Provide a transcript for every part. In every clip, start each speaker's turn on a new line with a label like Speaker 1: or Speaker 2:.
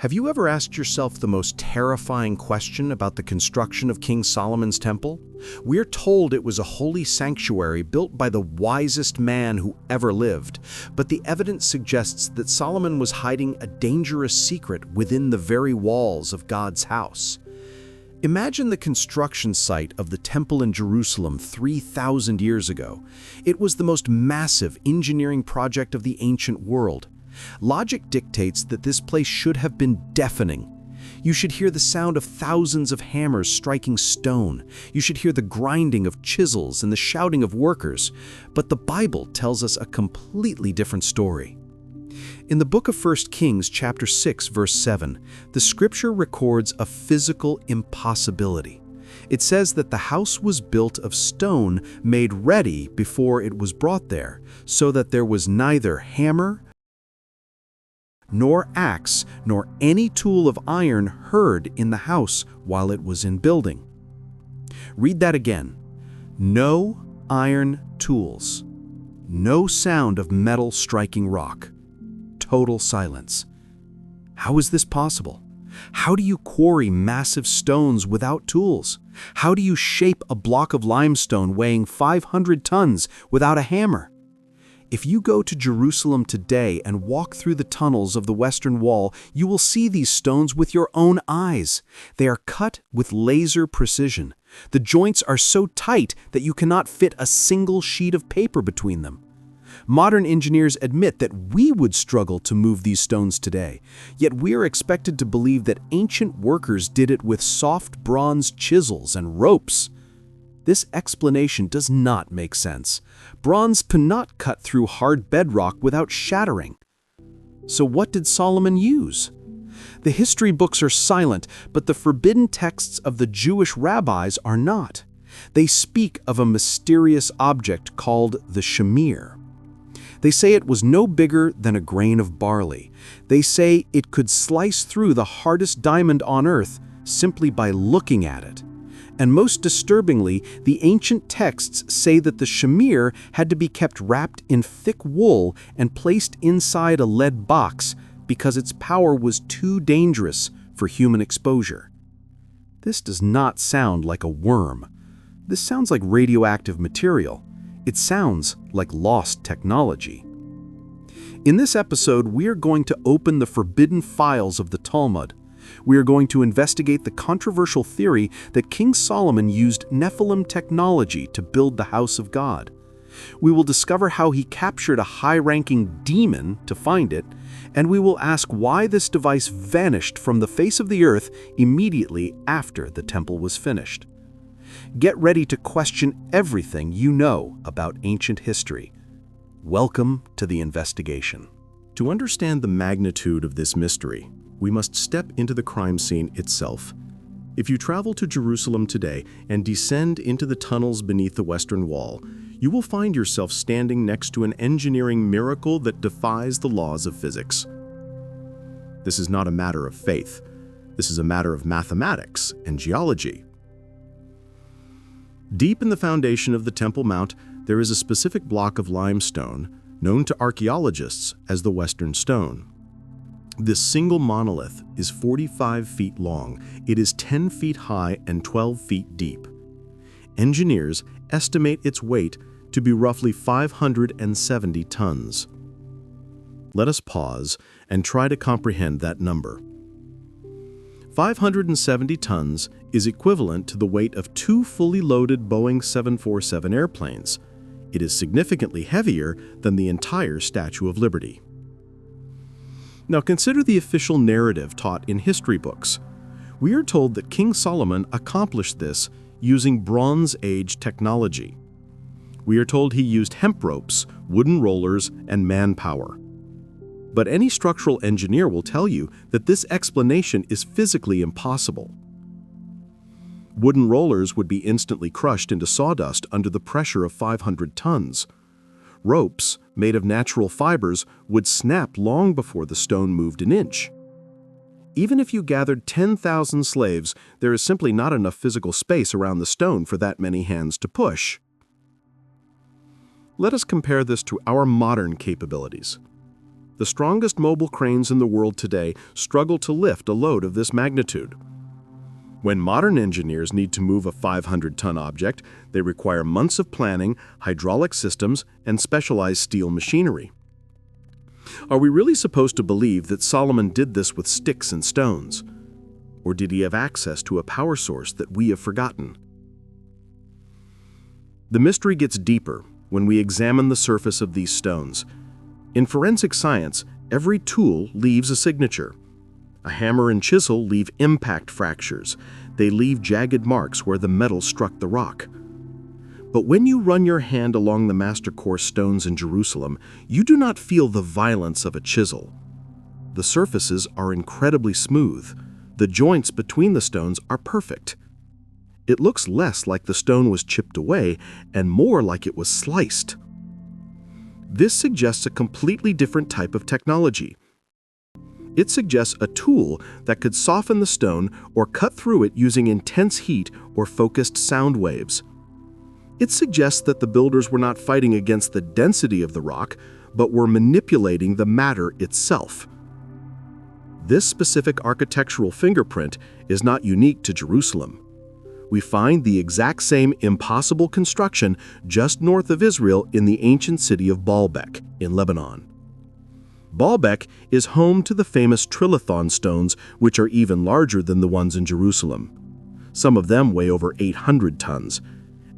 Speaker 1: Have you ever asked yourself the most terrifying question about the construction of King Solomon's temple? We're told it was a holy sanctuary built by the wisest man who ever lived, but the evidence suggests that Solomon was hiding a dangerous secret within the very walls of God's house. Imagine the construction site of the temple in Jerusalem 3,000 years ago. It was the most massive engineering project of the ancient world. Logic dictates that this place should have been deafening. You should hear the sound of thousands of hammers striking stone. You should hear the grinding of chisels and the shouting of workers. But the Bible tells us a completely different story. In the book of 1 Kings, chapter 6, verse 7, the scripture records a physical impossibility. It says that the house was built of stone made ready before it was brought there, so that there was neither hammer, nor axe, nor any tool of iron heard in the house while it was in building. Read that again. No iron tools. No sound of metal striking rock. Total silence. How is this possible? How do you quarry massive stones without tools? How do you shape a block of limestone weighing 500 tons without a hammer? If you go to Jerusalem today and walk through the tunnels of the Western Wall, you will see these stones with your own eyes. They are cut with laser precision. The joints are so tight that you cannot fit a single sheet of paper between them. Modern engineers admit that we would struggle to move these stones today, yet we are expected to believe that ancient workers did it with soft bronze chisels and ropes. This explanation does not make sense. Bronze cannot cut through hard bedrock without shattering. So what did Solomon use? The history books are silent, but the forbidden texts of the Jewish rabbis are not. They speak of a mysterious object called the Shamir. They say it was no bigger than a grain of barley. They say it could slice through the hardest diamond on earth simply by looking at it. And most disturbingly, the ancient texts say that the Shamir had to be kept wrapped in thick wool and placed inside a lead box because its power was too dangerous for human exposure. This does not sound like a worm. This sounds like radioactive material. It sounds like lost technology. In this episode, we are going to open the forbidden files of the Talmud. We are going to investigate the controversial theory that King Solomon used Nephilim technology to build the house of God. We will discover how he captured a high-ranking demon to find it, and we will ask why this device vanished from the face of the earth immediately after the temple was finished. Get ready to question everything you know about ancient history. Welcome to the investigation. To understand the magnitude of this mystery, we must step into the crime scene itself. If you travel to Jerusalem today and descend into the tunnels beneath the Western Wall, you will find yourself standing next to an engineering miracle that defies the laws of physics. This is not a matter of faith. This is a matter of mathematics and geology. Deep in the foundation of the Temple Mount, there is a specific block of limestone known to archaeologists as the Western Stone. This single monolith is 45 feet long. It is 10 feet high and 12 feet deep. Engineers estimate its weight to be roughly 570 tons. Let us pause and try to comprehend that number. 570 tons is equivalent to the weight of 2 fully loaded Boeing 747 airplanes. It is significantly heavier than the entire Statue of Liberty. Now consider the official narrative taught in history books. We are told that King Solomon accomplished this using Bronze Age technology. We are told he used hemp ropes, wooden rollers, and manpower. But any structural engineer will tell you that this explanation is physically impossible. Wooden rollers would be instantly crushed into sawdust under the pressure of 500 tons. Ropes, made of natural fibers, would snap long before the stone moved an inch. Even if you gathered 10,000 slaves, there is simply not enough physical space around the stone for that many hands to push. Let us compare this to our modern capabilities. The strongest mobile cranes in the world today struggle to lift a load of this magnitude. When modern engineers need to move a 500-ton object, they require months of planning, hydraulic systems, and specialized steel machinery. Are we really supposed to believe that Solomon did this with sticks and stones? Or did he have access to a power source that we have forgotten? The mystery gets deeper when we examine the surface of these stones. In forensic science, every tool leaves a signature. A hammer and chisel leave impact fractures. They leave jagged marks where the metal struck the rock. But when you run your hand along the master course stones in Jerusalem, you do not feel the violence of a chisel. The surfaces are incredibly smooth. The joints between the stones are perfect. It looks less like the stone was chipped away and more like it was sliced. This suggests a completely different type of technology. It suggests a tool that could soften the stone or cut through it using intense heat or focused sound waves. It suggests that the builders were not fighting against the density of the rock, but were manipulating the matter itself. This specific architectural fingerprint is not unique to Jerusalem. We find the exact same impossible construction just north of Israel in the ancient city of Baalbek in Lebanon. Baalbek is home to the famous trilithon stones, which are even larger than the ones in Jerusalem. Some of them weigh over 800 tons.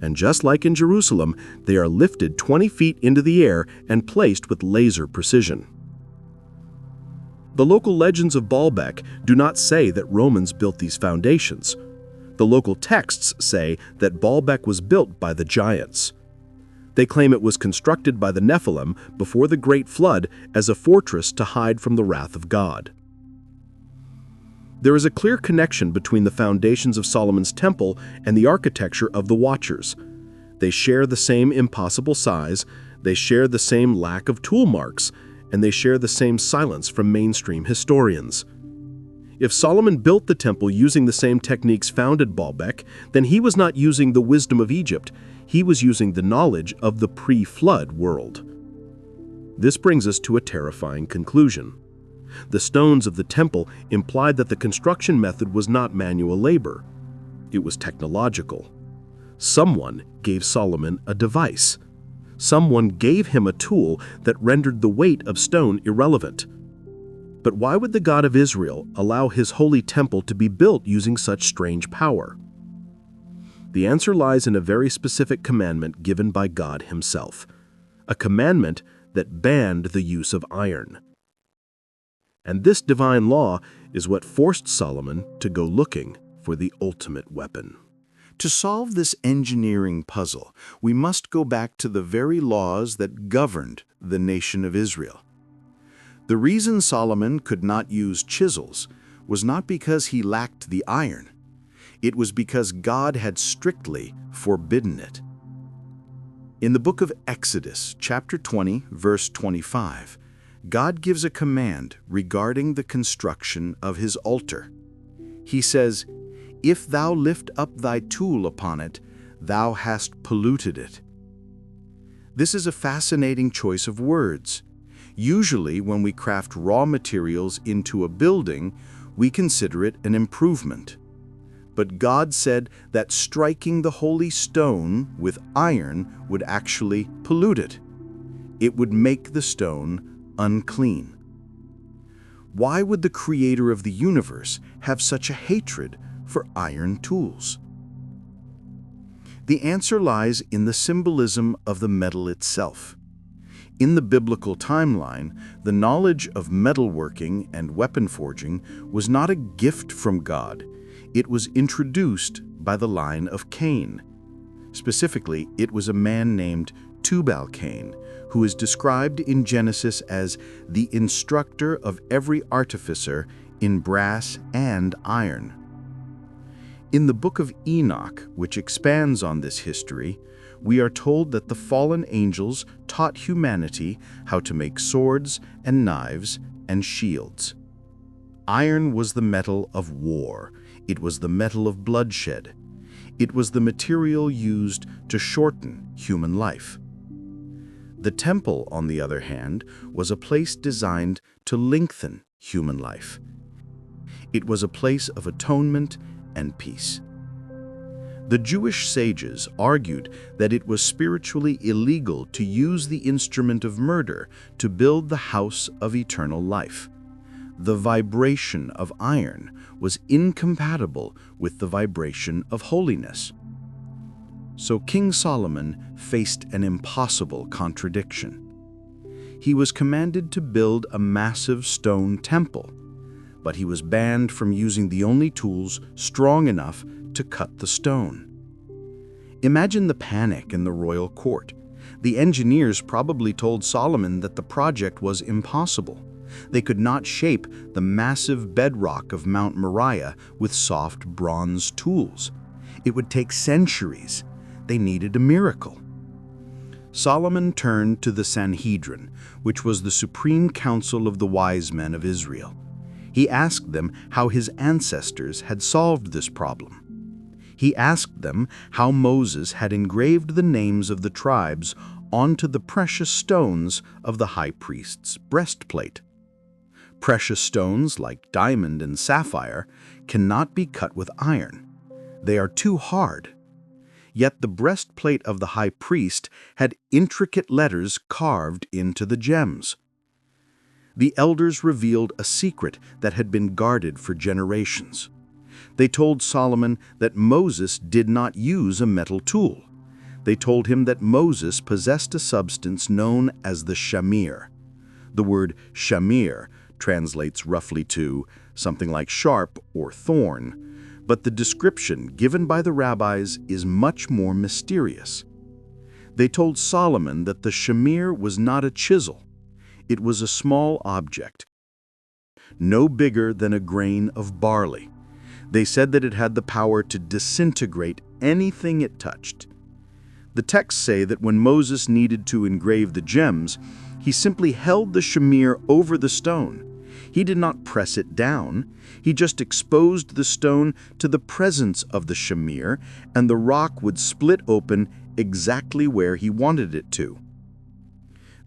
Speaker 1: And just like in Jerusalem, they are lifted 20 feet into the air and placed with laser precision. The local legends of Baalbek do not say that Romans built these foundations. The local texts say that Baalbek was built by the giants. They claim it was constructed by the Nephilim before the Great Flood as a fortress to hide from the wrath of God. There is a clear connection between the foundations of Solomon's temple and the architecture of the Watchers. They share the same impossible size, they share the same lack of tool marks, and they share the same silence from mainstream historians. If Solomon built the temple using the same techniques found at Baalbek, then he was not using the wisdom of Egypt. He was using the knowledge of the pre-flood world. This brings us to a terrifying conclusion. The stones of the temple implied that the construction method was not manual labor. It was technological. Someone gave Solomon a device. Someone gave him a tool that rendered the weight of stone irrelevant. But why would the God of Israel allow his holy temple to be built using such strange power? The answer lies in a very specific commandment given by God himself, a commandment that banned the use of iron. And this divine law is what forced Solomon to go looking for the ultimate weapon. To solve this engineering puzzle, we must go back to the very laws that governed the nation of Israel. The reason Solomon could not use chisels was not because he lacked the iron. It was because God had strictly forbidden it. In the book of Exodus, chapter 20, verse 25, God gives a command regarding the construction of his altar. He says, "If thou lift up thy tool upon it, thou hast polluted it." This is a fascinating choice of words. Usually, when we craft raw materials into a building, we consider it an improvement. But God said that striking the holy stone with iron would actually pollute it. It would make the stone unclean. Why would the creator of the universe have such a hatred for iron tools? The answer lies in the symbolism of the metal itself. In the biblical timeline, the knowledge of metalworking and weapon forging was not a gift from God. It was introduced by the line of Cain. Specifically, it was a man named Tubal-Cain, who is described in Genesis as the instructor of every artificer in brass and iron. In the book of Enoch, which expands on this history, we are told that the fallen angels taught humanity how to make swords and knives and shields. Iron was the metal of war. It was the metal of bloodshed. It was the material used to shorten human life. The temple, on the other hand, was a place designed to lengthen human life. It was a place of atonement and peace. The Jewish sages argued that it was spiritually illegal to use the instrument of murder to build the house of eternal life. The vibration of iron was incompatible with the vibration of holiness. So King Solomon faced an impossible contradiction. He was commanded to build a massive stone temple, but he was banned from using the only tools strong enough to cut the stone. Imagine the panic in the royal court. The engineers probably told Solomon that the project was impossible. They could not shape the massive bedrock of Mount Moriah with soft bronze tools. It would take centuries. They needed a miracle. Solomon turned to the Sanhedrin, which was the supreme council of the wise men of Israel. He asked them how his ancestors had solved this problem. He asked them how Moses had engraved the names of the tribes onto the precious stones of the high priest's breastplate. Precious stones like diamond and sapphire cannot be cut with iron. They are too hard. Yet the breastplate of the high priest had intricate letters carved into the gems. The elders revealed a secret that had been guarded for generations. They told Solomon that Moses did not use a metal tool. They told him that Moses possessed a substance known as the Shamir. The word Shamir translates roughly to something like sharp or thorn, but the description given by the rabbis is much more mysterious. They told Solomon that the Shamir was not a chisel. It was a small object, no bigger than a grain of barley. They said that it had the power to disintegrate anything it touched. The texts say that when Moses needed to engrave the gems, he simply held the Shamir over the stone. He did not press it down. He just exposed the stone to the presence of the Shamir, and the rock would split open exactly where he wanted it to.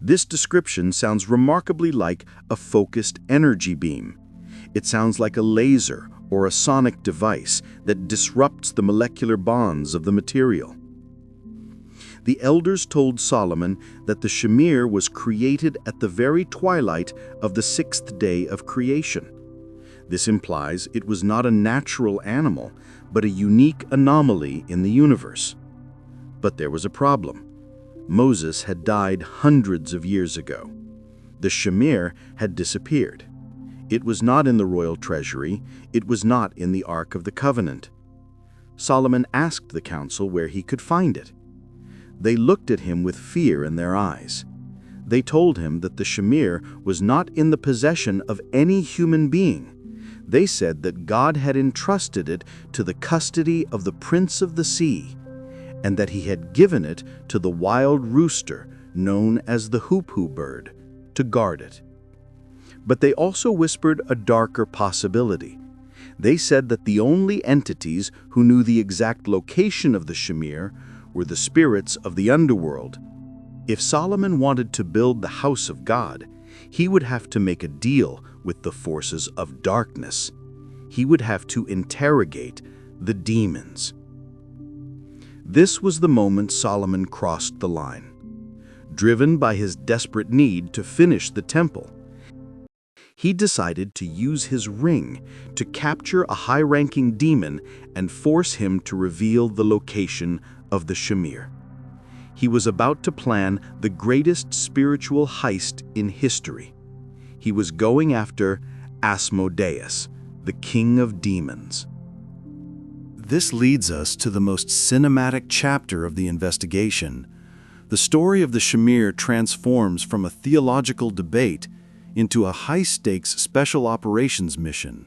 Speaker 1: This description sounds remarkably like a focused energy beam. It sounds like a laser or a sonic device that disrupts the molecular bonds of the material. The elders told Solomon that the Shamir was created at the very twilight of the sixth day of creation. This implies it was not a natural animal, but a unique anomaly in the universe. But there was a problem. Moses had died hundreds of years ago. The Shamir had disappeared. It was not in the royal treasury. It was not in the Ark of the Covenant. Solomon asked the council where he could find it. They looked at him with fear in their eyes. They told him that the Shamir was not in the possession of any human being. They said that God had entrusted it to the custody of the Prince of the Sea, and that he had given it to the wild rooster known as the hoo-hoo bird to guard it. But they also whispered a darker possibility. They said that the only entities who knew the exact location of the Shamir were the spirits of the underworld. If Solomon wanted to build the house of God, he would have to make a deal with the forces of darkness. He would have to interrogate the demons. This was the moment Solomon crossed the line. Driven by his desperate need to finish the temple, he decided to use his ring to capture a high-ranking demon and force him to reveal the location of the Shamir. He was about to plan the greatest spiritual heist in history. He was going after Asmodeus, the king of demons. This leads us to the most cinematic chapter of the investigation. The story of the Shamir transforms from a theological debate into a high-stakes special operations mission.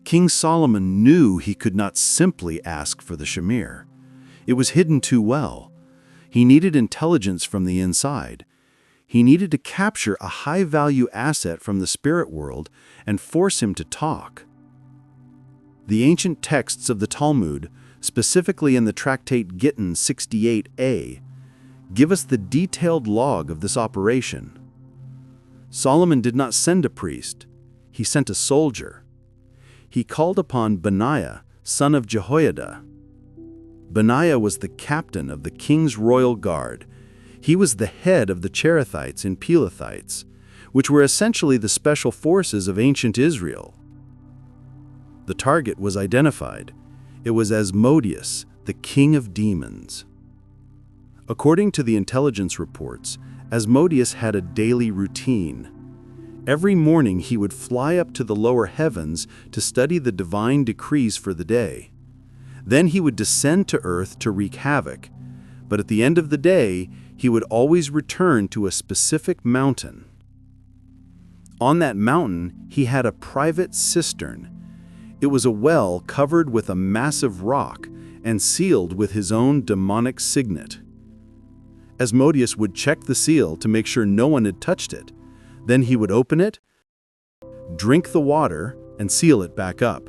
Speaker 1: King Solomon knew he could not simply ask for the Shamir. It was hidden too well. He needed intelligence from the inside. He needed to capture a high-value asset from the spirit world and force him to talk. The ancient texts of the Talmud, specifically in the tractate Gittin 68a, Give us the detailed log of this operation." Solomon did not send a priest. He sent a soldier. He called upon Benaiah, son of Jehoiada. Benaiah was the captain of the king's royal guard. He was the head of the Cherethites and Pelethites, which were essentially the special forces of ancient Israel. The target was identified. It was Asmodeus, the king of demons. According to the intelligence reports, Asmodeus had a daily routine. Every morning he would fly up to the lower heavens to study the divine decrees for the day. Then he would descend to earth to wreak havoc, but at the end of the day, he would always return to a specific mountain. On that mountain, he had a private cistern. It was a well covered with a massive rock and sealed with his own demonic signet. Asmodeus would check the seal to make sure no one had touched it. Then he would open it, drink the water, and seal it back up.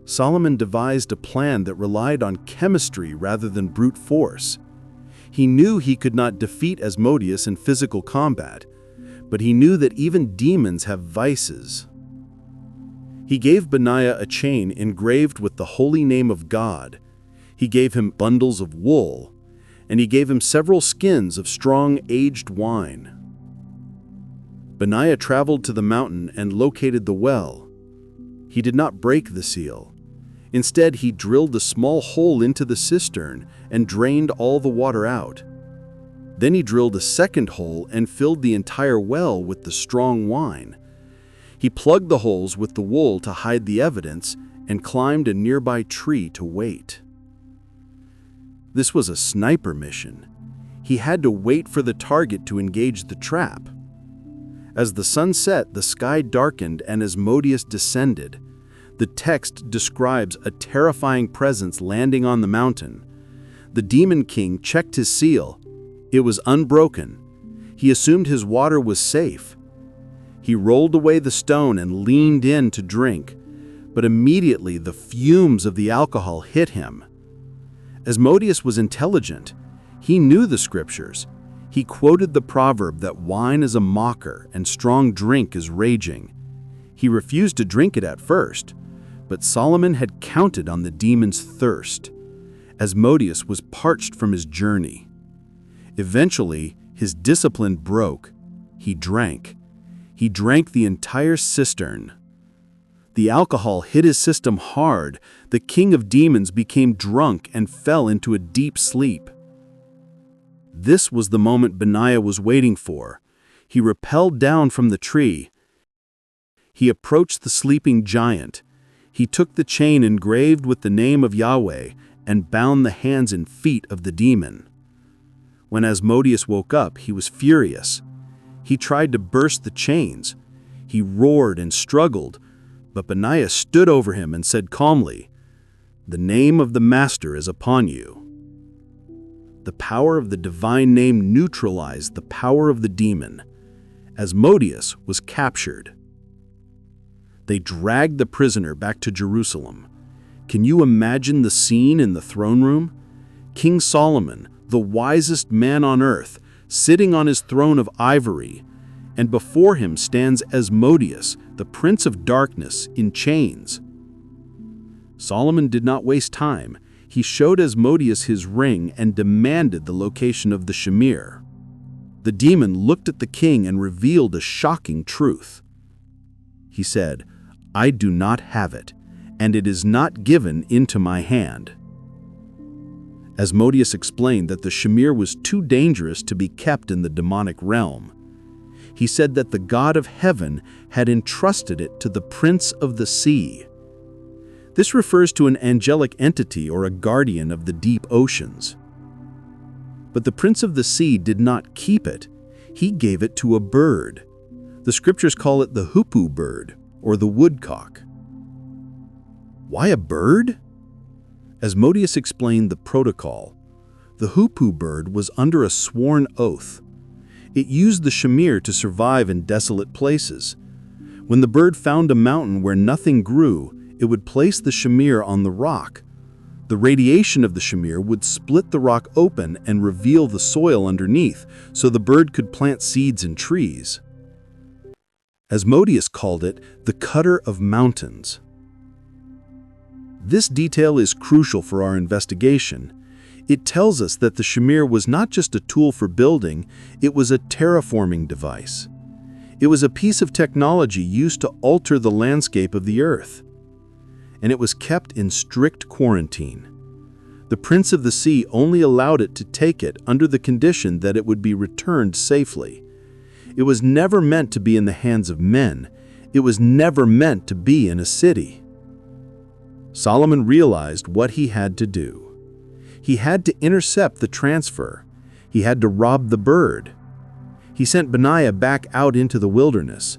Speaker 1: Solomon devised a plan that relied on chemistry rather than brute force. He knew he could not defeat Asmodeus in physical combat, but he knew that even demons have vices. He gave Benaiah a chain engraved with the holy name of God. He gave him bundles of wool, and he gave him several skins of strong aged wine. Benaiah traveled to the mountain and located the well. He did not break the seal. Instead, he drilled a small hole into the cistern and drained all the water out. Then he drilled a second hole and filled the entire well with the strong wine. He plugged the holes with the wool to hide the evidence and climbed a nearby tree to wait. This was a sniper mission. He had to wait for the target to engage the trap. As the sun set, the sky darkened and Asmodeus descended. The text describes a terrifying presence landing on the mountain. The demon king checked his seal. It was unbroken. He assumed his water was safe. He rolled away the stone and leaned in to drink, but immediately the fumes of the alcohol hit him. Asmodeus was intelligent. He knew the scriptures. He quoted the proverb that wine is a mocker and strong drink is raging. He refused to drink it at first, but Solomon had counted on the demon's thirst. Asmodeus was parched from his journey. Eventually, his discipline broke. He drank. He drank the entire cistern. The alcohol hit his system hard. The king of demons became drunk and fell into a deep sleep. This was the moment Benaiah was waiting for. He rappelled down from the tree. He approached the sleeping giant. He took the chain engraved with the name of Yahweh and bound the hands and feet of the demon. When Asmodeus woke up, he was furious. He tried to burst the chains. He roared and struggled, but Benaiah stood over him and said calmly, "The name of the master is upon you." The power of the divine name neutralized the power of the demon. Asmodeus was captured. They dragged the prisoner back to Jerusalem. Can you imagine the scene in the throne room? King Solomon, the wisest man on earth, sitting on his throne of ivory, and before him stands Asmodeus, the prince of darkness, in chains. Solomon did not waste time. He showed Asmodeus his ring and demanded the location of the Shamir. The demon looked at the king and revealed a shocking truth. He said, "I do not have it, and it is not given into my hand." Asmodeus explained that the Shamir was too dangerous to be kept in the demonic realm. He said that the God of heaven had entrusted it to the prince of the sea. This refers to an angelic entity or a guardian of the deep oceans. But the prince of the sea did not keep it. He gave it to a bird. The scriptures call it the hoopoe bird, or the woodcock. Why a bird? Asmodeus explained the protocol. The hoopoe bird was under a sworn oath. It used the Shamir to survive in desolate places. When the bird found a mountain where nothing grew, it would place the Shamir on the rock. The radiation of the Shamir would split the rock open and reveal the soil underneath, so the bird could plant seeds and trees. Asmodeus called it the cutter of mountains. This detail is crucial for our investigation. It tells us that the Shamir was not just a tool for building, it was a terraforming device. It was a piece of technology used to alter the landscape of the earth. And it was kept in strict quarantine. The Prince of the Sea only allowed it to take it under the condition that it would be returned safely. It was never meant to be in the hands of men. It was never meant to be in a city. Solomon realized what he had to do. He had to intercept the transfer. He had to rob the bird. He sent Benaiah back out into the wilderness.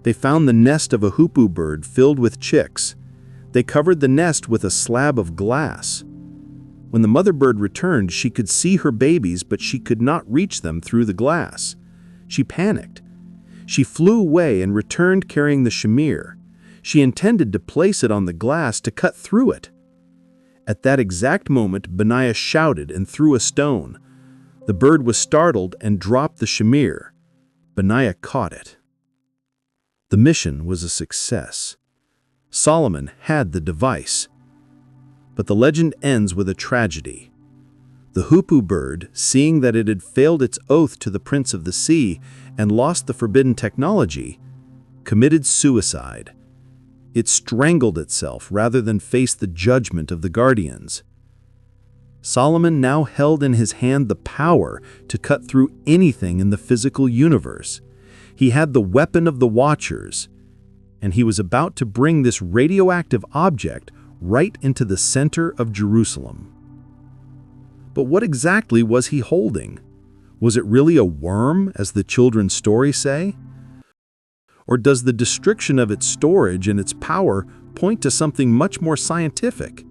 Speaker 1: They found the nest of a hoopoe bird filled with chicks. They covered the nest with a slab of glass. When the mother bird returned, she could see her babies, but she could not reach them through the glass. She panicked. She flew away and returned carrying the Shamir. She intended to place it on the glass to cut through it. At that exact moment, Benaiah shouted and threw a stone. The bird was startled and dropped the Shamir. Benaiah caught it. The mission was a success. Solomon had the device. But the legend ends with a tragedy. The hoopoe bird, seeing that it had failed its oath to the Prince of the Sea and lost the forbidden technology, committed suicide. It strangled itself rather than face the judgment of the guardians. Solomon now held in his hand the power to cut through anything in the physical universe. He had the weapon of the Watchers, and he was about to bring this radioactive object right into the center of Jerusalem. But what exactly was he holding? Was it really a worm, as the children's stories say? Or does the description of its storage and its power point to something much more scientific?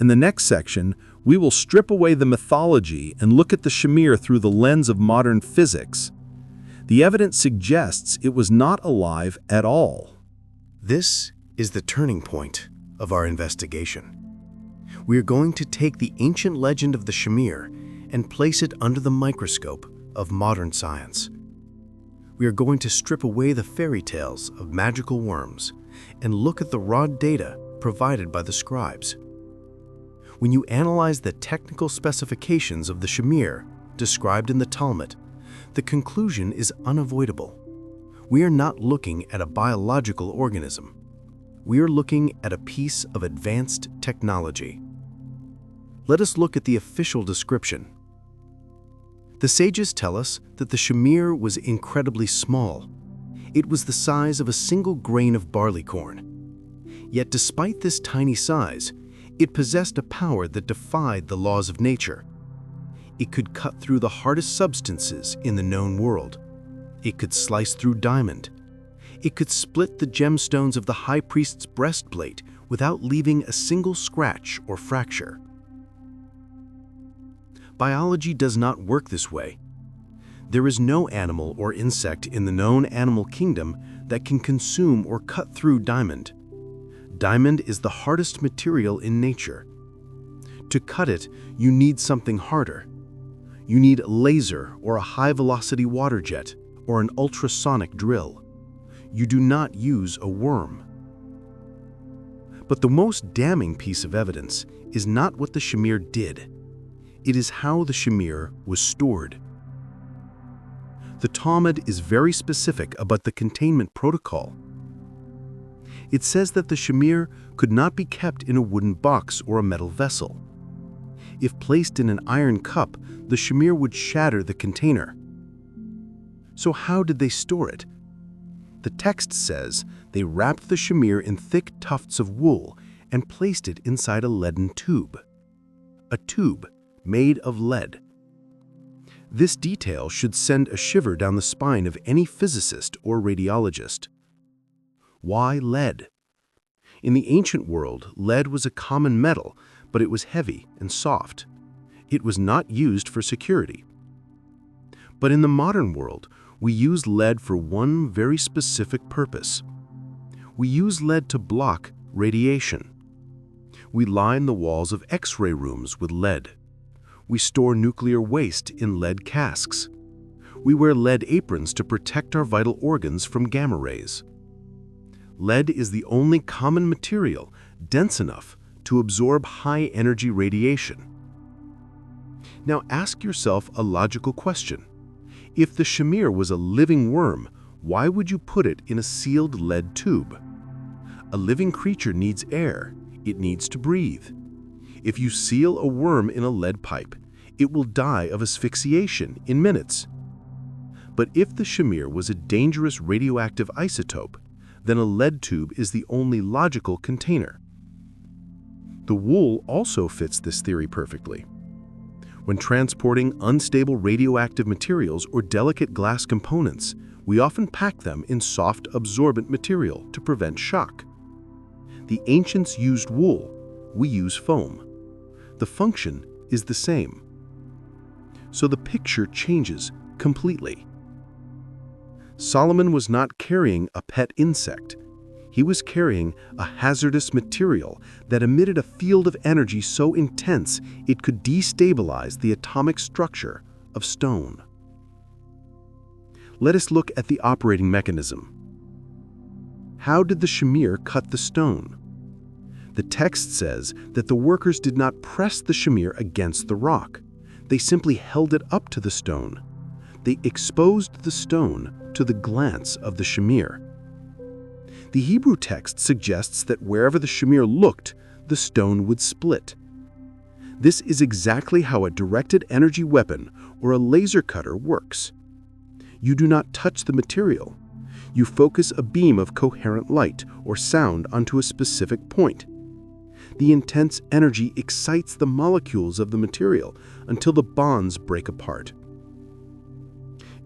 Speaker 1: In the next section, we will strip away the mythology and look at the Shamir through the lens of modern physics. The evidence suggests it was not alive at all.
Speaker 2: This is the turning point of our investigation. We are going to take the ancient legend of the Shamir and place it under the microscope of modern science. We are going to strip away the fairy tales of magical worms and look at the raw data provided by the scribes. When you analyze the technical specifications of the Shamir described in the Talmud, the conclusion is unavoidable. We are not looking at a biological organism. We are looking at a piece of advanced technology. Let us look at the official description. The sages tell us that the Shamir was incredibly small. It was the size of a single grain of barley corn. Yet despite this tiny size, it possessed a power that defied the laws of nature. It could cut through the hardest substances in the known world. It could slice through diamond. It could split the gemstones of the high priest's breastplate without leaving a single scratch or fracture. Biology does not work this way. There is no animal or insect in the known animal kingdom that can consume or cut through diamond. Diamond is the hardest material in nature. To cut it, you need something harder. You need a laser or a high-velocity water jet or an ultrasonic drill. You do not use a worm. But the most damning piece of evidence is not what the Shamir did. It is how the Shamir was stored. The Talmud is very specific about the containment protocol. It says that the Shamir could not be kept in a wooden box or a metal vessel. If placed in an iron cup, the Shamir would shatter the container. So how did they store it? The text says they wrapped the Shamir in thick tufts of wool and placed it inside a leaden tube. A tube made of lead. This detail should send a shiver down the spine of any physicist or radiologist. Why lead? In the ancient world, lead was a common metal, but it was heavy and soft. It was not used for security. But in the modern world, we use lead for one very specific purpose. We use lead to block radiation. We line the walls of X-ray rooms with lead. We store nuclear waste in lead casks. We wear lead aprons to protect our vital organs from gamma rays. Lead is the only common material dense enough to absorb high-energy radiation. Now ask yourself a logical question. If the Shamir was a living worm, why would you put it in a sealed lead tube? A living creature needs air. It needs to breathe. If you seal a worm in a lead pipe, it will die of asphyxiation in minutes. But if the Shamir was a dangerous radioactive isotope, then a lead tube is the only logical container. The wool also fits this theory perfectly. When transporting unstable radioactive materials or delicate glass components, we often pack them in soft, absorbent material to prevent shock. The ancients used wool, we use foam. The function is the same. So the picture changes completely. Solomon was not carrying a pet insect. He was carrying a hazardous material that emitted a field of energy so intense it could destabilize the atomic structure of stone. Let us look at the operating mechanism. How did the Shamir cut the stone? The text says that the workers did not press the Shamir against the rock. They simply held it up to the stone. They exposed the stone to the glance of the Shamir. The Hebrew text suggests that wherever the Shamir looked, the stone would split. This is exactly how a directed energy weapon or a laser cutter works. You do not touch the material. You focus a beam of coherent light or sound onto a specific point. The intense energy excites the molecules of the material until the bonds break apart.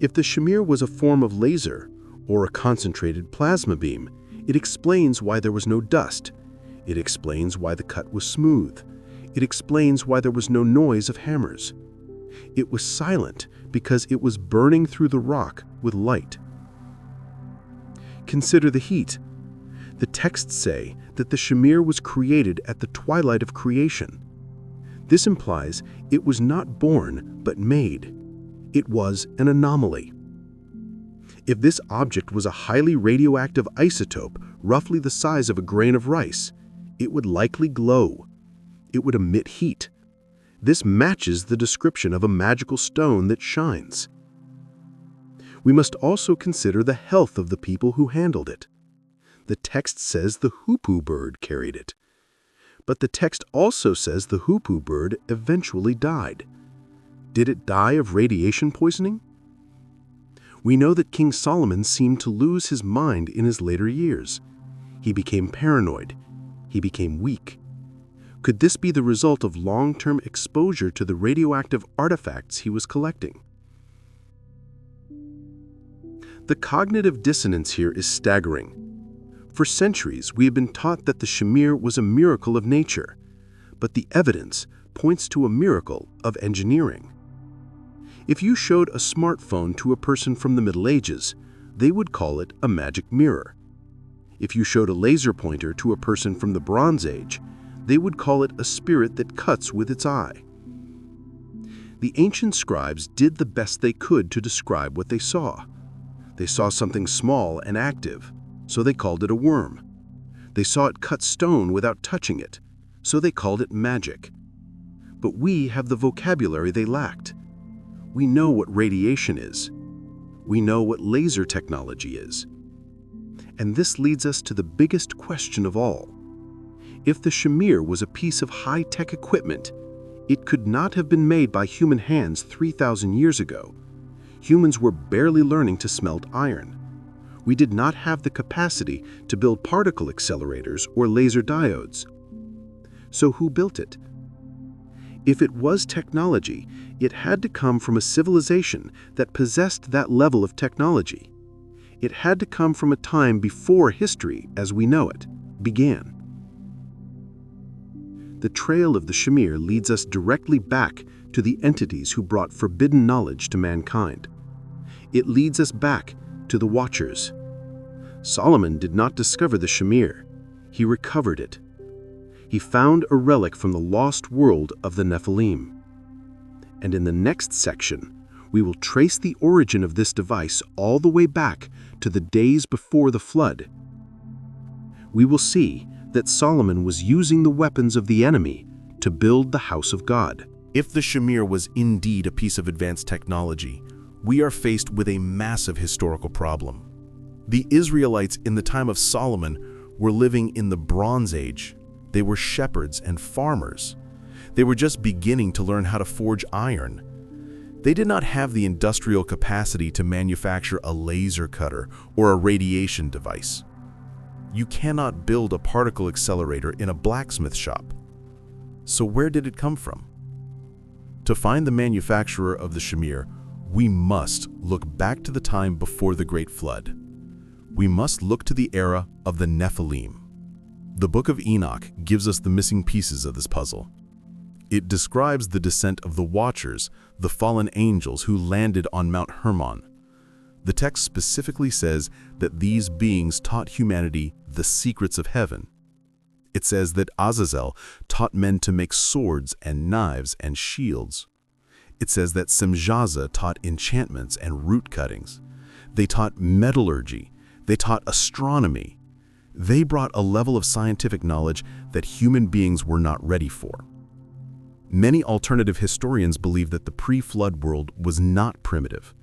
Speaker 2: If the Shamir was a form of laser or a concentrated plasma beam, it explains why there was no dust. It explains why the cut was smooth. It explains why there was no noise of hammers. It was silent because it was burning through the rock with light. Consider the heat. The texts say that the Shamir was created at the twilight of creation. This implies it was not born but made. It was an anomaly. If this object was a highly radioactive isotope, roughly the size of a grain of rice, it would likely glow. It would emit heat. This matches the description of a magical stone that shines. We must also consider the health of the people who handled it. The text says the hoopoe bird carried it. But the text also says the hoopoe bird eventually died. Did it die of radiation poisoning? We know that King Solomon seemed to lose his mind in his later years. He became paranoid. He became weak. Could this be the result of long-term exposure to the radioactive artifacts he was collecting? The cognitive dissonance here is staggering. For centuries, we have been taught that the Shamir was a miracle of nature, but the evidence points to a miracle of engineering. If you showed a smartphone to a person from the Middle Ages, they would call it a magic mirror. If you showed a laser pointer to a person from the Bronze Age, they would call it a spirit that cuts with its eye. The ancient scribes did the best they could to describe what they saw. They saw something small and active, so they called it a worm. They saw it cut stone without touching it, so they called it magic. But we have the vocabulary they lacked. We know what radiation is. We know what laser technology is. And this leads us to the biggest question of all. If the Shamir was a piece of high-tech equipment, it could not have been made by human hands 3,000 years ago. Humans were barely learning to smelt iron. We did not have the capacity to build particle accelerators or laser diodes. So who built it? If it was technology, it had to come from a civilization that possessed that level of technology. It had to come from a time before history, as we know it, began. The trail of the Shamir leads us directly back to the entities who brought forbidden knowledge to mankind. It leads us back to the Watchers. Solomon did not discover the Shamir. He recovered it. he found a relic from the lost world of the Nephilim. And in the next section, we will trace the origin of this device all the way back to the days before the flood. We will see that Solomon was using the weapons of the enemy to build the house of God.
Speaker 1: If the Shamir was indeed a piece of advanced technology, we are faced with a massive historical problem. The Israelites in the time of Solomon were living in the Bronze Age. They were shepherds and farmers. They were just beginning to learn how to forge iron. They did not have the industrial capacity to manufacture a laser cutter or a radiation device. You cannot build a particle accelerator in a blacksmith shop. So where did it come from? To find the manufacturer of the Shamir, we must look back to the time before the Great Flood. We must look to the era of the Nephilim. The book of Enoch gives us the missing pieces of this puzzle. It describes the descent of the Watchers, the fallen angels who landed on Mount Hermon. The text specifically says that these beings taught humanity the secrets of heaven. It says that Azazel taught men to make swords and knives and shields. It says that Semjaza taught enchantments and root cuttings. They taught metallurgy. They taught astronomy. They brought a level of scientific knowledge that human beings were not ready for. Many alternative historians believe that the pre-flood world was not primitive.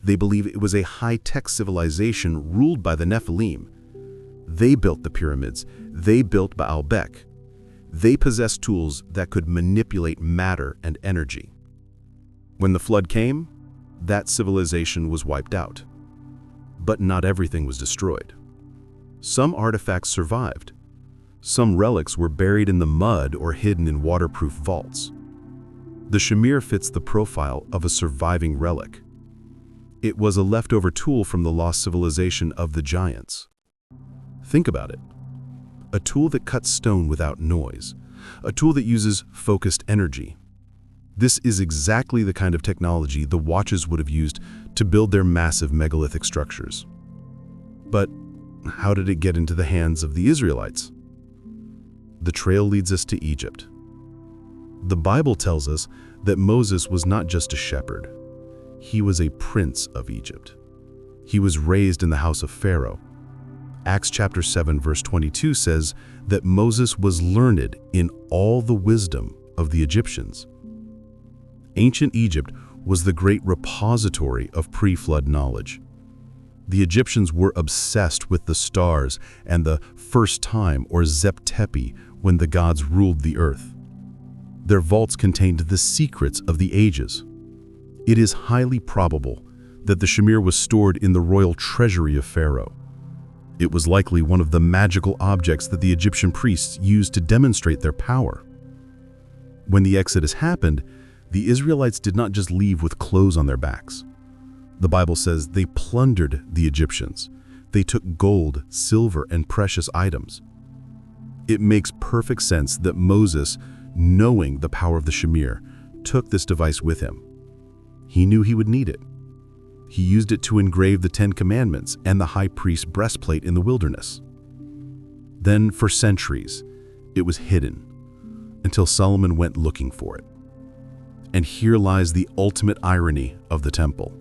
Speaker 1: They believe it was a high-tech civilization ruled by the Nephilim. They built the pyramids. They built Baalbek. They possessed tools that could manipulate matter and energy. When the flood came, that civilization was wiped out. But not everything was destroyed. Some artifacts survived. Some relics were buried in the mud or hidden in waterproof vaults. The Shamir fits the profile of a surviving relic. It was a leftover tool from the lost civilization of the giants. Think about it. A tool that cuts stone without noise. A tool that uses focused energy. This is exactly the kind of technology the Watchers would have used to build their massive megalithic structures. But how did it get into the hands of the Israelites? The trail leads us to Egypt. The Bible tells us that Moses was not just a shepherd. He was a prince of Egypt. He was raised in the house of Pharaoh. Acts chapter 7 verse 22 says that Moses was learned in all the wisdom of the Egyptians. Ancient Egypt was the great repository of pre-flood knowledge. The Egyptians were obsessed with the stars and the first time, or Zep-Tepi, when the gods ruled the earth. Their vaults contained the secrets of the ages. It is highly probable that the Shamir was stored in the royal treasury of Pharaoh. It was likely one of the magical objects that the Egyptian priests used to demonstrate their power. When the Exodus happened, the Israelites did not just leave with clothes on their backs. The Bible says they plundered the Egyptians. They took gold, silver, and precious items. It makes perfect sense that Moses, knowing the power of the Shamir, took this device with him. He knew he would need it. He used it to engrave the 10 Commandments and the high priest's breastplate in the wilderness. Then, for centuries, it was hidden, until Solomon went looking for it. And here lies the ultimate irony of the temple.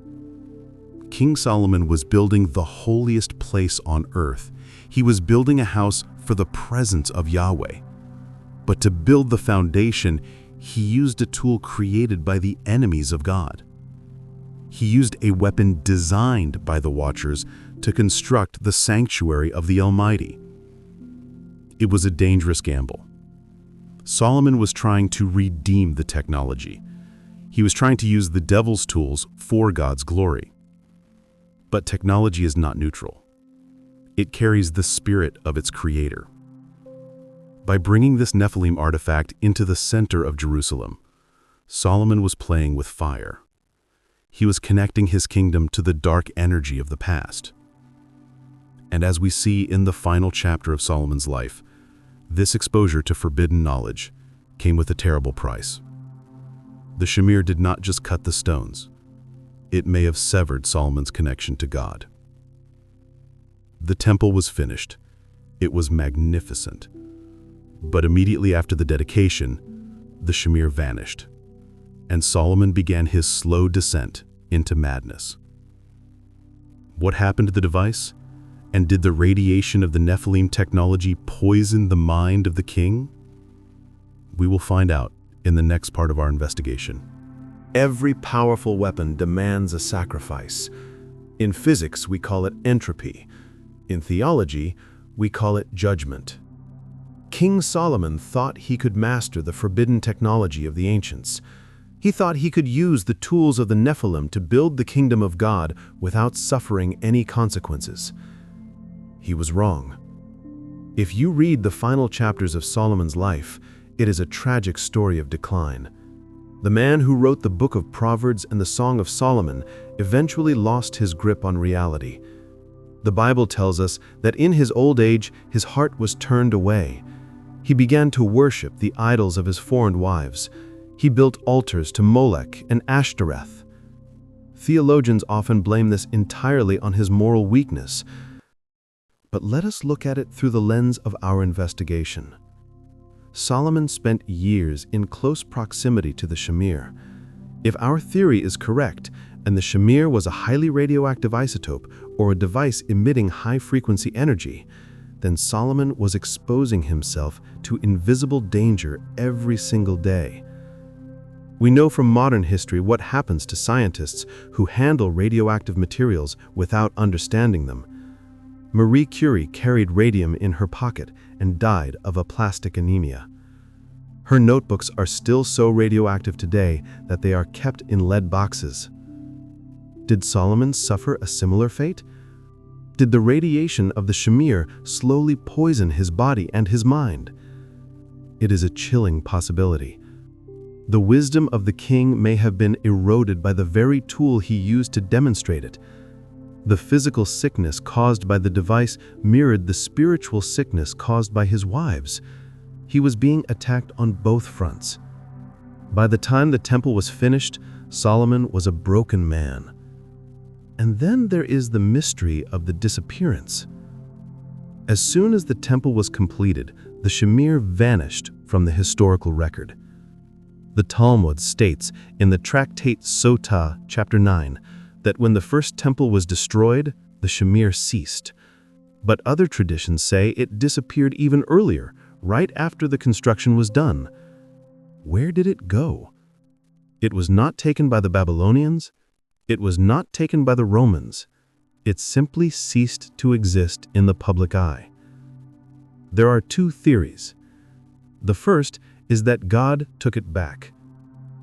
Speaker 1: King Solomon was building the holiest place on earth. He was building a house for the presence of Yahweh. But to build the foundation, he used a tool created by the enemies of God. He used a weapon designed by the Watchers to construct the sanctuary of the Almighty. It was a dangerous gamble. Solomon was trying to redeem the technology. He was trying to use the devil's tools for God's glory. But technology is not neutral. It carries the spirit of its creator. By bringing this Nephilim artifact into the center of Jerusalem, Solomon was playing with fire. He was connecting his kingdom to the dark energy of the past. And as we see in the final chapter of Solomon's life, this exposure to forbidden knowledge came with a terrible price. The Shamir did not just cut the stones. It may have severed Solomon's connection to God. The temple was finished. It was magnificent.
Speaker 2: But immediately after the dedication, the Shamir vanished, and Solomon began his slow descent into madness. What happened to the device? And did the radiation of the Nephilim technology poison the mind of the king? We will find out in the next part of our investigation.
Speaker 1: Every powerful weapon demands a sacrifice. In physics, we call it entropy. In theology, we call it judgment. King Solomon thought he could master the forbidden technology of the ancients. He thought he could use the tools of the Nephilim to build the kingdom of God without suffering any consequences. He was wrong. If you read the final chapters of Solomon's life, it is a tragic story of decline. The man who wrote the Book of Proverbs and the Song of Solomon eventually lost his grip on reality. The Bible tells us that in his old age, his heart was turned away. He began to worship the idols of his foreign wives. He built altars to Molech and Ashtoreth. Theologians often blame this entirely on his moral weakness. But let us look at it through the lens of our investigation. Solomon spent years in close proximity to the Shamir. If our theory is correct, and the Shamir was a highly radioactive isotope or a device emitting high-frequency energy, then Solomon was exposing himself to invisible danger every single day. We know from modern history what happens to scientists who handle radioactive materials without understanding them. Marie Curie carried radium in her pocket and died of aplastic anemia. Her notebooks are still so radioactive today that they are kept in lead boxes. Did Solomon suffer a similar fate? Did the radiation of the Shamir slowly poison his body and his mind? It is a chilling possibility. The wisdom of the king may have been eroded by the very tool he used to demonstrate it. The physical sickness caused by the device mirrored the spiritual sickness caused by his wives. He was being attacked on both fronts. By the time the temple was finished, Solomon was a broken man. And then there is the mystery of the disappearance. As soon as the temple was completed, the Shamir vanished from the historical record. The Talmud states in the tractate Sotah, chapter 9, that when the first temple was destroyed, the Shamir ceased. But other traditions say it disappeared even earlier, right after the construction was done. Where did it go? It was not taken by the Babylonians. It was not taken by the Romans. It simply ceased to exist in the public eye. There are two theories. The first is that God took it back.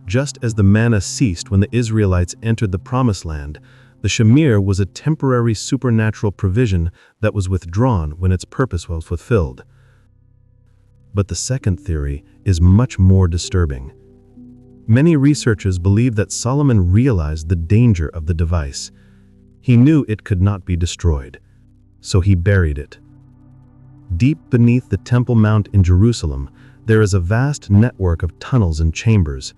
Speaker 1: Just as the manna ceased when the Israelites entered the Promised Land, the Shamir was a temporary supernatural provision that was withdrawn when its purpose was fulfilled. But the second theory is much more disturbing. Many researchers believe that Solomon realized the danger of the device. He knew it could not be destroyed, so he buried it. Deep beneath the Temple Mount in Jerusalem, there is a vast network of tunnels and chambers.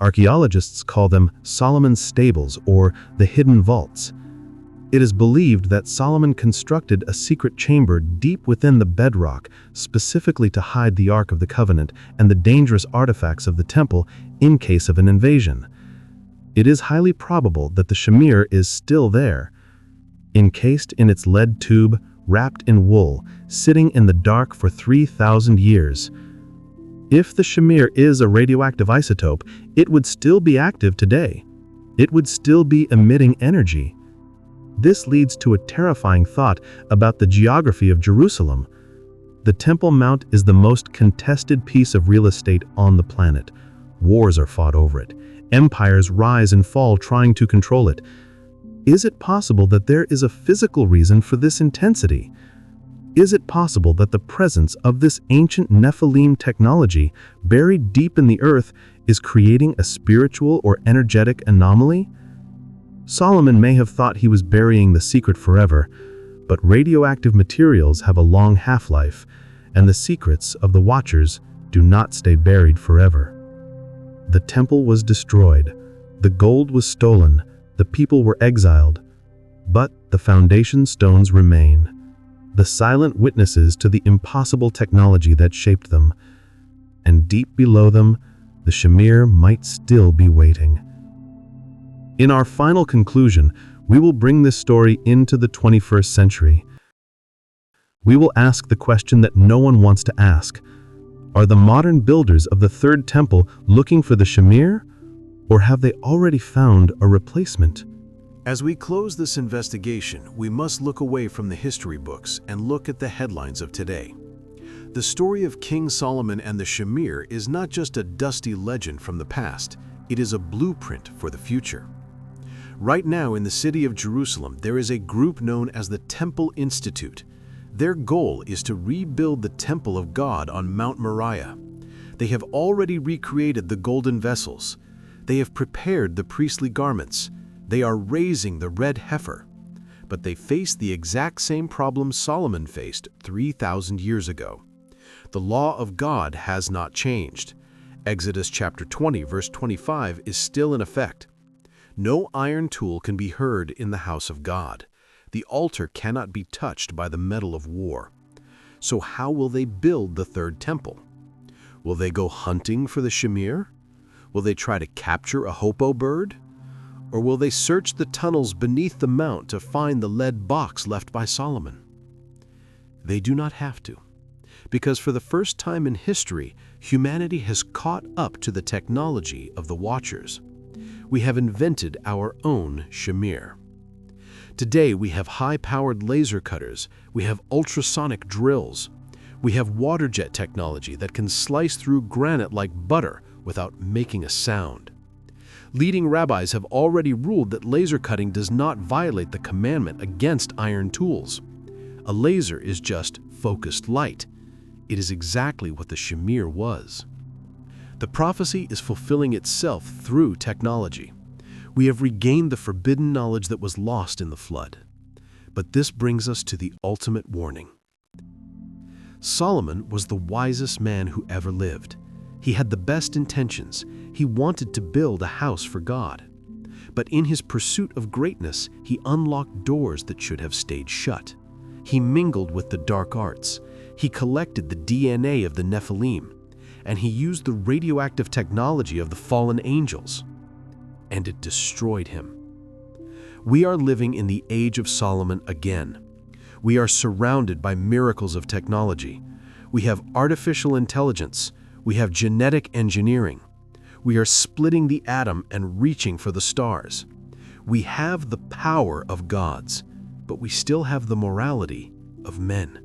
Speaker 1: Archaeologists call them Solomon's stables or the hidden vaults. It is believed that Solomon constructed a secret chamber deep within the bedrock specifically to hide the Ark of the Covenant and the dangerous artifacts of the temple in case of an invasion. It is highly probable that the Shamir is still there, encased in its lead tube, wrapped in wool, sitting in the dark for 3,000 years. If the Shamir is a radioactive isotope, it would still be active today. It would still be emitting energy. This leads to a terrifying thought about the geography of Jerusalem. The Temple Mount is the most contested piece of real estate on the planet. Wars are fought over it. Empires rise and fall trying to control it. Is it possible that there is a physical reason for this intensity? Is it possible that the presence of this ancient Nephilim technology buried deep in the earth is creating a spiritual or energetic anomaly? Solomon may have thought he was burying the secret forever, but radioactive materials have a long half-life, and the secrets of the Watchers do not stay buried forever. The temple was destroyed, the gold was stolen, the people were exiled, but the foundation stones remain.
Speaker 2: the silent witnesses to the impossible technology that shaped them. And deep below them, the Shamir might still be waiting. In our final conclusion, we will bring this story into the 21st century. We will ask the question that no one wants to ask. Are the modern builders of the Third Temple looking for the Shamir, or have they already found a replacement?
Speaker 1: As we close this investigation, we must look away from the history books and look at the headlines of today. The story of King Solomon and the Shamir is not just a dusty legend from the past, it is a blueprint for the future. Right now in the city of Jerusalem, there is a group known as the Temple Institute. Their goal is to rebuild the Temple of God on Mount Moriah. They have already recreated the golden vessels. They have prepared the priestly garments. They are raising the red heifer. But they face the exact same problem Solomon faced 3,000 years ago. The law of God has not changed. Exodus chapter 20, verse 25 is still in effect. No iron tool can be heard in the house of God. The altar cannot be touched by the metal of war. So how will they build the third temple? Will they go hunting for the Shamir? Will they try to capture a hopo bird? Or will they search the tunnels beneath the mount to find the lead box left by Solomon? They do not have to, because for the first time in history, humanity has caught up to the technology of the Watchers. We have invented our own Shamir. Today we have high-powered laser cutters, we have ultrasonic drills, we have water jet technology that can slice through granite like butter without making a sound. Leading rabbis have already ruled that laser cutting does not violate the commandment against iron tools. A laser is just focused light. It is exactly what the Shamir was. The prophecy is fulfilling itself through technology. We have regained the forbidden knowledge that was lost in the flood. But this brings us to the ultimate warning. Solomon was the wisest man who ever lived. He had the best intentions. He wanted to build a house for God. But in his pursuit of greatness, he unlocked doors that should have stayed shut. He mingled with the dark arts. He collected the DNA of the Nephilim, and he used the radioactive technology of the fallen angels. And it destroyed him. We are living in the age of Solomon again. We are surrounded by miracles of technology. We have artificial intelligence. We have genetic engineering. We are splitting the atom and reaching for the stars. We have the power of gods, but we still have the morality of men.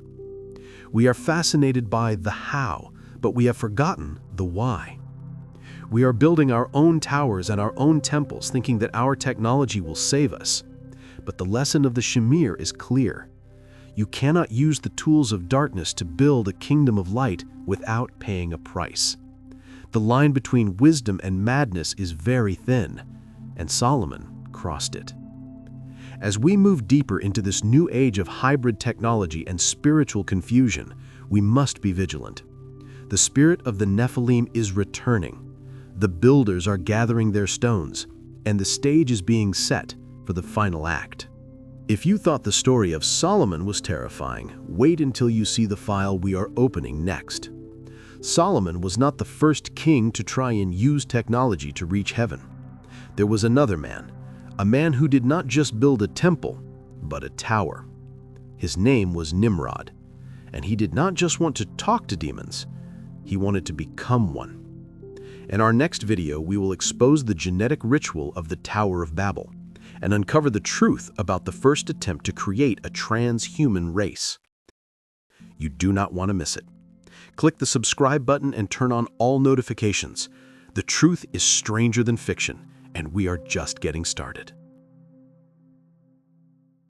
Speaker 1: We are fascinated by the how, but we have forgotten the why. We are building our own towers and our own temples, thinking that our technology will save us. But the lesson of the Shamir is clear. You cannot use the tools of darkness to build a kingdom of light without paying a price. The line between wisdom and madness is very thin, and Solomon crossed it. As we move deeper into this new age of hybrid technology and spiritual confusion, we must be vigilant. The spirit of the Nephilim is returning. The builders are gathering their stones, and the stage is being set for the final act. If you thought the story of Solomon was terrifying, wait until you see the file we are opening next. Solomon was not the first king to try and use technology to reach heaven. There was another man, a man who did not just build a temple, but a tower. His name was Nimrod, and he did not just want to talk to demons, he wanted to become one. In our next video, we will expose the genetic ritual of the Tower of Babel and uncover the truth about the first attempt to create a transhuman race. You do not want to miss it. Click the subscribe button and turn on all notifications. The truth is stranger than fiction, and we are just getting started.